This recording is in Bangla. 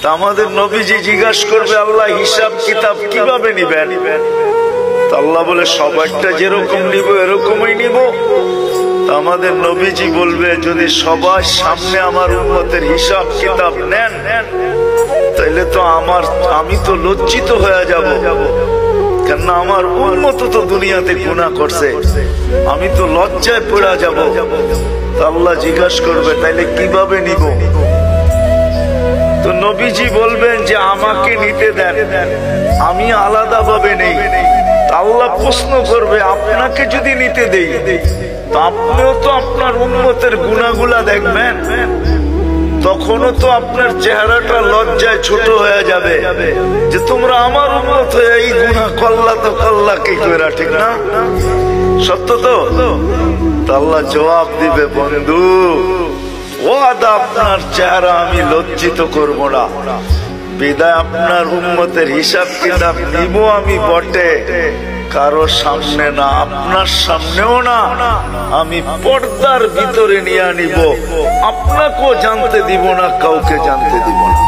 তা আমাদের নবীজি জিজ্ঞাসা করবে আল্লাহ হিসাব কিতাব কিভাবে নিবেন? আল্লাহ বলে সবারটা যেরকম নিব এরকমই নিব। আমাদের নবীজি বলবে যদি সবার সামনে আমার উম্মতের হিসাব কিতাব নেন তাইলে তো আমি তো লজ্জিত হয়ে যাব, কেননা আমার উম্মত তো দুনিয়াতে গুনাহ করছে, আমি তো লজ্জায় পড়ে যাব। আল্লাহ জিজ্ঞাসা করবে তাইলে কিভাবে নিব? তো নবীজি বলবেন যে আমাকে নিতে দেন, আমি আলাদা ভাবে নেই। আল্লাহ প্রশ্ন করবে আপনাকে যদি নিতে দেই তো আপনিও তো আপনার উম্মতের গুনাহগুলা দেখবেন, তখনও তো আপনার চেহারাটা লজ্জায় ছোট হয়ে যাবে যে তোমরা আমার উম্মত হয়ে এই গুনাহ করলা, তো করলা কি করে, ঠিক না? সত্য তো? আল্লাহ জবাব দিবে বন্ধু ওয়াদা আপনার চেহারা আমি লজ্জিত করব না, বিদায় আপনার উম্মতের হিসাব কিতাব নিব আমি বটে, কারো সামনে না, আপনার সামনেও না, আমি পর্দার ভিতরে নিয়ে নিব, আপনাকেও জানতে দিব না, কাউকে জানতে দিব না।